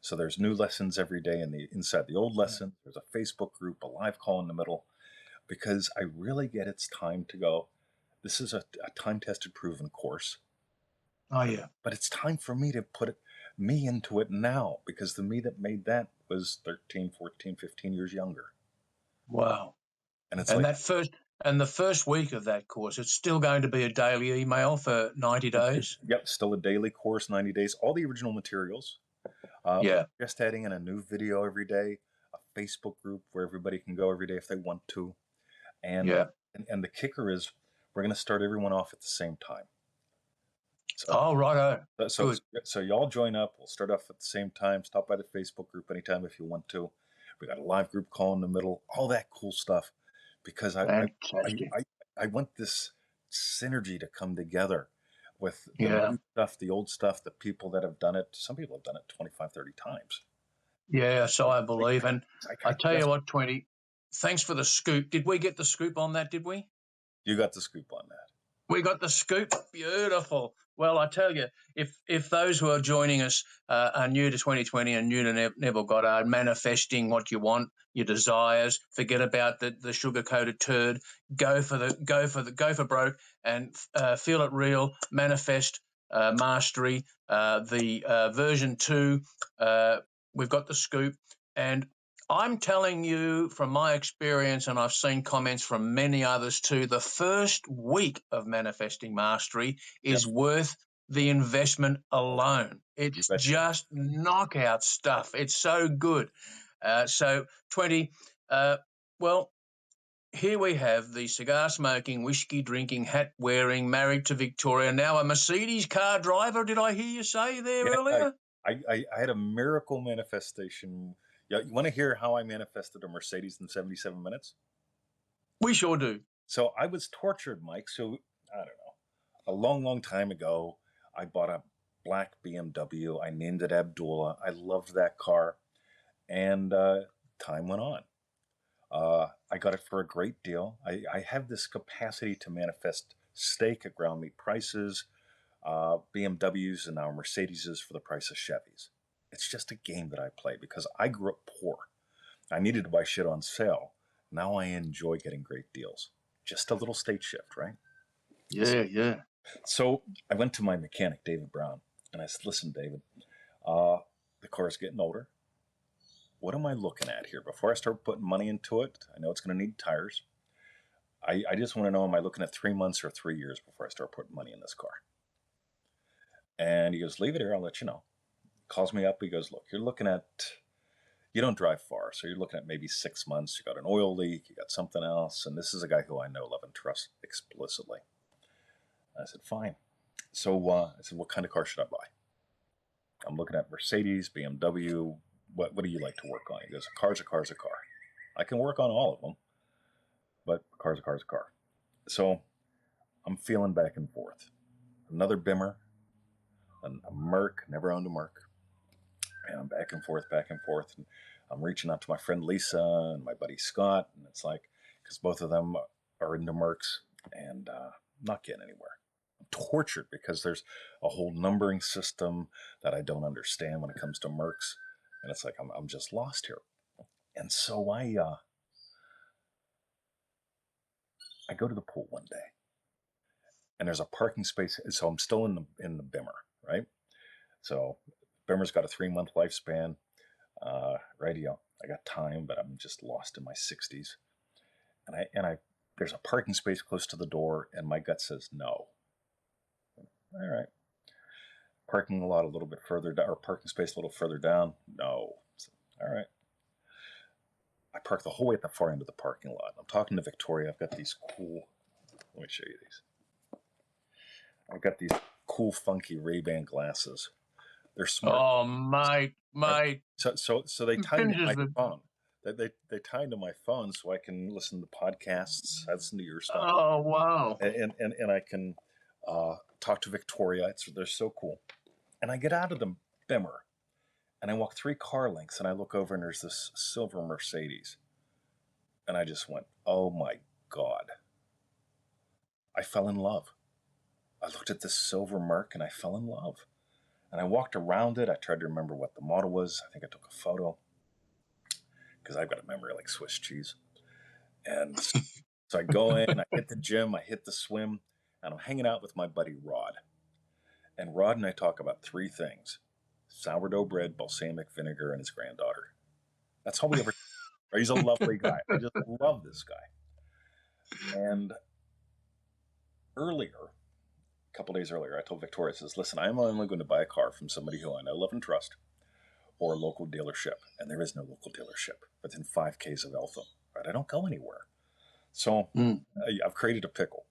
So there's new lessons every day inside the old lesson. There's a Facebook group, a live call in the middle, because I really get it's time to go. This is a time-tested, proven course. Oh yeah. But it's time for me to put me into it now, because the me that made that was 13, 14, 15 years younger. Wow. And it's the first week of that course, it's still going to be a daily email for 90 days. Yep, still a daily course, 90 days, all the original materials. Just adding in a new video every day, a Facebook group where everybody can go every day if they want to. And the kicker is we're going to start everyone off at the same time. So, righto. So y'all join up. We'll start off at the same time. Stop by the Facebook group anytime if you want to. We got a live group call in the middle. All that cool stuff, because I want this synergy to come together with the new stuff, the old stuff, the people that have done it. Some people have done it 25, 30 times. Yeah, so I believe. And I tell you what, 20, thanks for the scoop. Did we get the scoop on that, did we? You got the scoop on that. We got the scoop. Beautiful. Well, I tell you, if those who are joining us are new to 2020 and new to Neville Goddard, manifesting what you want, your desires, forget about the sugar-coated turd, go for broke and feel it real, manifest mastery, the version 2, we've got the scoop. And I'm telling you from my experience, and I've seen comments from many others too, the first week of Manifesting Mastery is worth the investment alone. It's just knockout stuff. It's so good. So 20, well, here we have the cigar smoking, whiskey drinking, hat wearing, married to Victoria, now a Mercedes car driver. Did I hear you say there Yeah, earlier? I had a miracle manifestation. Yeah, you want to hear how I manifested a Mercedes in 77 minutes? We sure do. So I was tortured, Mike. So I don't know. A long, long time ago, I bought a black BMW. I named it Abdullah. I loved that car. And time went on. I got it for a great deal. I have this capacity to manifest steak at ground meat prices, BMWs, and now Mercedeses for the price of Chevys. It's just a game that I play because I grew up poor. I needed to buy shit on sale. Now I enjoy getting great deals. Just a little state shift, right? Yeah. So I went to my mechanic, David Brown, and I said, listen, David, the car's getting older. What am I looking at here? Before I start putting money into it, I know it's going to need tires. I just want to know, am I looking at 3 months or 3 years before I start putting money in this car? And he goes, leave it here, I'll let you know. Calls me up, he goes, look, you're looking at, you don't drive far, so you're looking at maybe 6 months. You got an oil leak, you got something else, and this is a guy who I know, love, and trust explicitly. I said, fine. So I said, what kind of car should I buy? I'm looking at Mercedes, BMW. What do you like to work on? He goes, a car's a car. I can work on all of them, but a car's a car. So I'm feeling back and forth. Another Bimmer, a Merc, never owned a Merc. And I'm back and forth. And I'm reaching out to my friend Lisa and my buddy Scott. And it's like, because both of them are into Mercs and not getting anywhere. I'm tortured because there's a whole numbering system that I don't understand when it comes to Mercs. And it's like, I'm just lost here. And so I go to the pool one day and there's a parking space. So I'm still in the Bimmer, right? So Bimmer's got a 3-month lifespan. Radio, I got time, but I'm just lost in my 60s. And I there's a parking space close to the door, and my gut says no. All right. Parking lot a little bit further down, or parking space a little further down. No. So, all right. I park the whole way at the far end of the parking lot. I'm talking to Victoria. I've got these cool. Let me show you these. I've got these cool, funky Ray-Ban glasses. They're smart. Oh, mate. So they tie into my phone. They tie into my phone so I can listen to podcasts. I listen to your stuff. Oh, wow. And I can talk to Victoria. They're so cool. And I get out of the Bimmer, and I walk 3 car lengths, and I look over, and there's this silver Mercedes. And I just went, oh, my God. I fell in love. I looked at this silver Merc, and I fell in love. And I walked around it. I tried to remember what the model was. I think I took a photo because I've got a memory like Swiss cheese. And so I go in, I hit the gym, I hit the swim, and I'm hanging out with my buddy Rod. And Rod and I talk about 3 things: sourdough bread, balsamic vinegar, and his granddaughter. That's all we ever. He's a lovely guy. I just love this guy. And earlier, a couple days earlier, I told Victoria, I says, listen, I'm only going to buy a car from somebody who I know, love, and trust, or a local dealership. And there is no local dealership within 5 Ks of Eltham. Right? I don't go anywhere. So I've created a pickle.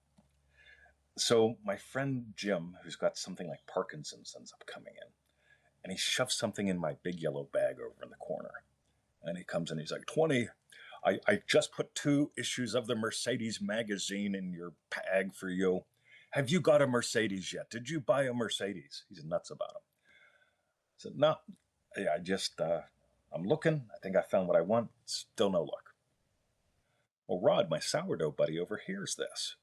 So my friend Jim, who's got something like Parkinson's, ends up coming in. And he shoves something in my big yellow bag over in the corner. And he comes in, he's like, 20, I just put 2 issues of the Mercedes magazine in your bag for you. Have you got a Mercedes yet? Did you buy a Mercedes? He's nuts about them. I said, no, I just, I'm looking. I think I found what I want. Still no luck. Well, Rod, my sourdough buddy, overhears this.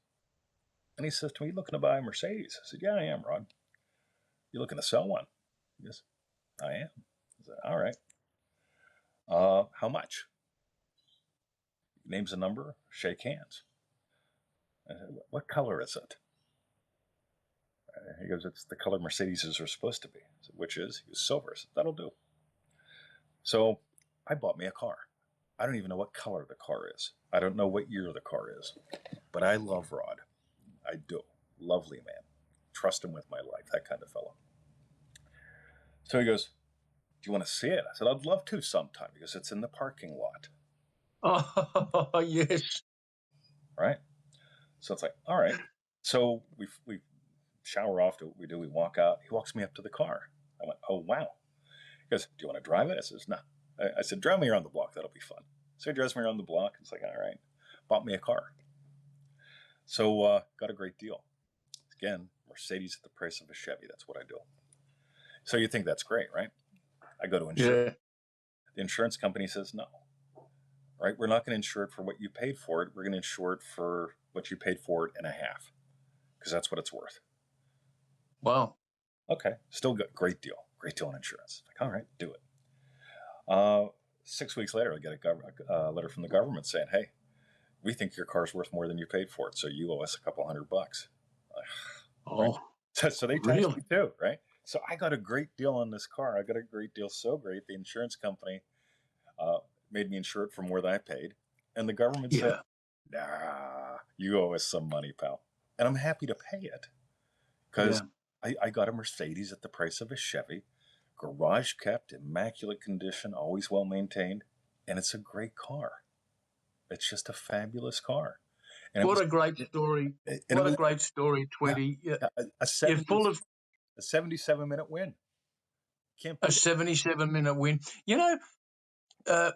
And he says to me, you looking to buy a Mercedes? I said, yeah, I am, Rod. You looking to sell one? He goes, I am. I said, all right. How much? He names a number, shake hands. I said, what color is it? He goes, it's the color Mercedeses are supposed to be. I said, which is? He goes, silver. I said, that'll do. So I bought me a car. I don't even know what color the car is. I don't know what year the car is. But I love Rod. I do. Lovely man. Trust him with my life. That kind of fellow. So he goes, do you want to see it? I said, I'd love to sometime because it's in the parking lot. Oh, yes. right? So it's like, all right. So we shower off, do what we do, we walk out. He walks me up to the car. I went, oh, wow. He goes, do you want to drive it? I says, no. I said, drive me around the block. That'll be fun. So he drives me around the block. It's like, all right. Bought me a car. So got a great deal. Again, Mercedes at the price of a Chevy. That's what I do. So you think that's great, right? I go to insurance. Yeah. The insurance company says no, right? We're not going to insure it for what you paid for it. We're going to insure it for what you paid for it and a half, because that's what it's worth. Wow. Okay, still got great deal on insurance. Like, all right, do it. 6 weeks later, I get a letter from the government saying, hey, we think your car's worth more than you paid for it, so you owe us a couple $100. Right? Oh, So they taxed really? me too, right? So I got a great deal on this car. I got a great deal, so great. The insurance company made me insure it for more than I paid. And the government said, nah, you owe us some money, pal. And I'm happy to pay it, because I got a Mercedes at the price of a Chevy, garage kept, immaculate condition, always well maintained, and it's a great car. It's just a fabulous car. And What a great story. What a great story, 20. Yeah, You're full of a 77-minute win. Can't a beat it. 77-minute win. You know,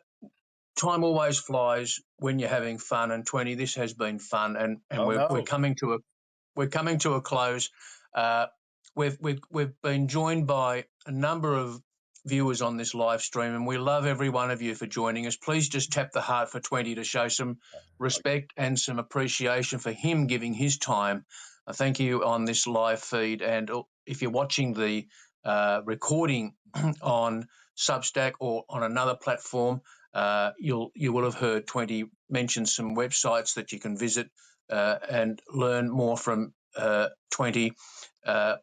time always flies when you're having fun, and 20, this has been fun, and we're coming to a close. We've been joined by a number of viewers on this live stream, and we love every one of you for joining us. Please just tap the heart for 20 to show some respect and some appreciation for him giving his time. Thank you on this live feed, and if you're watching the recording on Substack or on another platform, you will have heard 20 mention some websites that you can visit and learn more from 20. I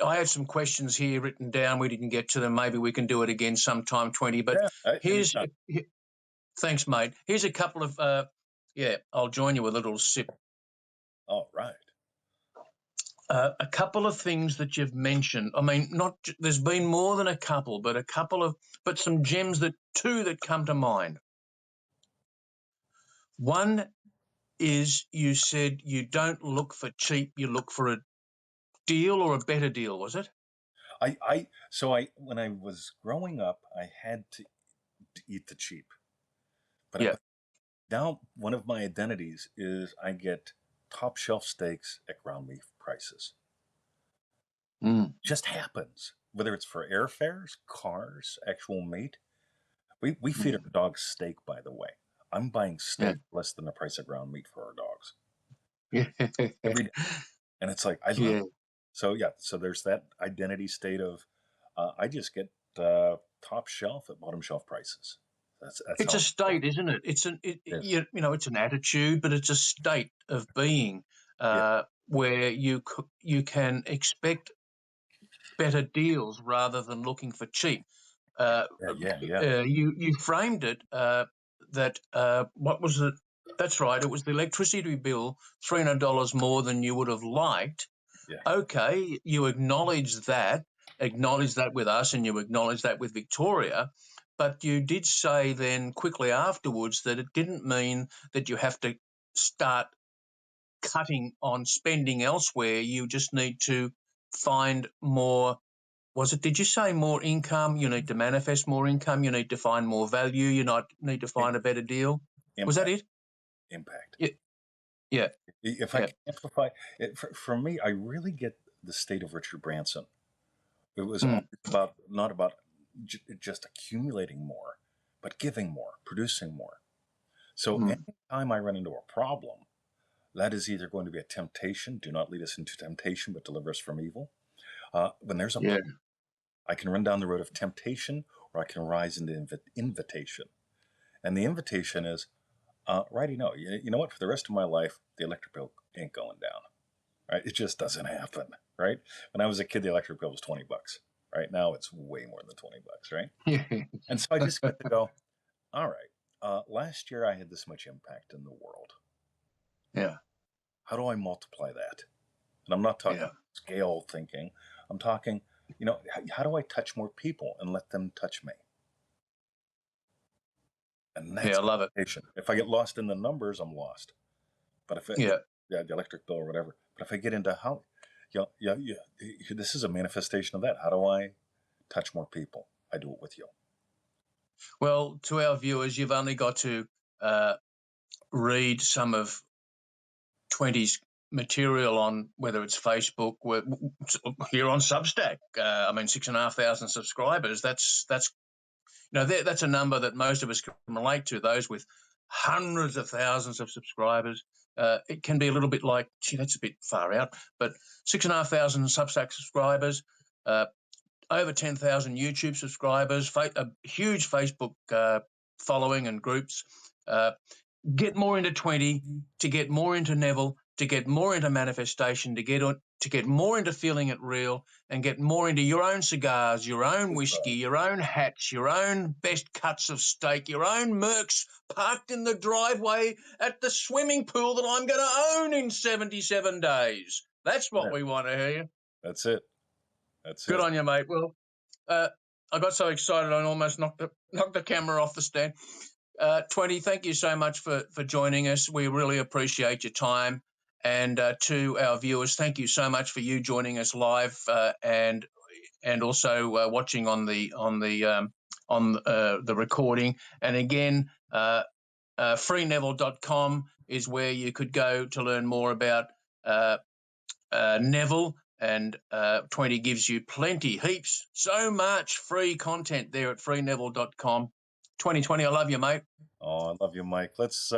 had some questions here written down. We didn't get to them. Maybe we can do it again sometime, 20. But thanks, mate. Here's a couple of, I'll join you with a little sip. All right. A couple of things that you've mentioned. I mean, there's been more than a couple, but some gems two that come to mind. One is you said you don't look for cheap, you look for a deal or a better deal, was it? When I was growing up, I had to eat the cheap. But now one of my identities is I get top shelf steaks at ground beef prices. Just happens, whether it's for airfares, cars, actual meat. We feed our dogs steak, by the way. I'm buying steak less than the price of ground meat for our dogs. Every day. And it's like, I love it. So there's that identity state of I just get top shelf at bottom shelf prices. It's a state, isn't it? It's it's an attitude, but it's a state of being where you can expect better deals rather than looking for cheap. You framed it that what was it? That's right. It was the electricity bill, $300 more than you would have liked. Yeah. Okay, you acknowledge that with us, and you acknowledge that with Victoria. But you did say then quickly afterwards that it didn't mean that you have to start cutting on spending elsewhere. You just need to find more. Did you say more income? You need to manifest more income. You need to find more value. You need to find a better deal. Impact. Was that it? Impact. Yeah. If I can amplify it, for me, I really get the state of Richard Branson. It was not about just accumulating more, but giving more, producing more. So anytime I run into a problem, that is either going to be a temptation. Do not lead us into temptation, but deliver us from evil. When there's a problem, I can run down the road of temptation, or I can rise into invitation. And the invitation is, righty, no, you know what? For the rest of my life, the electric bill ain't going down. Right? It just doesn't happen. Right? When I was a kid, the electric bill was $20. Right now, it's way more than $20. Right? And so I just get to go, all right. Last year, I had this much impact in the world. Yeah. How do I multiply that? And I'm not talking scale thinking. I'm talking, how do I touch more people and let them touch me? And that's I love it. If I get lost in the numbers, I'm lost. But if Yeah. the electric bill or whatever. But if I get into how, this is a manifestation of that. How do I touch more people? I do it with you. Well, to our viewers, you've only got to read some of 20's material on whether it's Facebook, here on Substack. 6,500 subscribers. That's that's a number that most of us can relate to. Those with hundreds of thousands of subscribers, it can be a little bit like, gee, that's a bit far out. But 6,500 Substack subscribers, over 10,000 YouTube subscribers, a huge Facebook following and groups. Get more into 20, to get more into Neville, to get more into manifestation, to get more into feeling it real, and get more into your own cigars, your own whiskey, your own hats, your own best cuts of steak, your own Mercs parked in the driveway at the swimming pool that I'm going to own in 77 days. That's what we want to hear. That's it. Good on you, mate. Well, I got so excited I almost knocked the camera off the stand. 20, thank you so much for joining us. We really appreciate your time. And to our viewers, thank you so much for you joining us live and also watching on the recording. And again, freeneville.com is where you could go to learn more about Neville. And 20 gives you heaps, so much free content there at freeneville.com. 2020, I love you, mate. Oh, I love you, Mike. Let's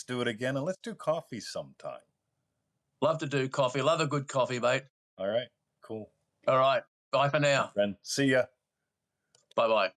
do it again, and let's do coffee sometime. Love to do coffee. Love a good coffee, mate. All right, cool. All right. Bye for now. Friend. See ya. Bye-bye.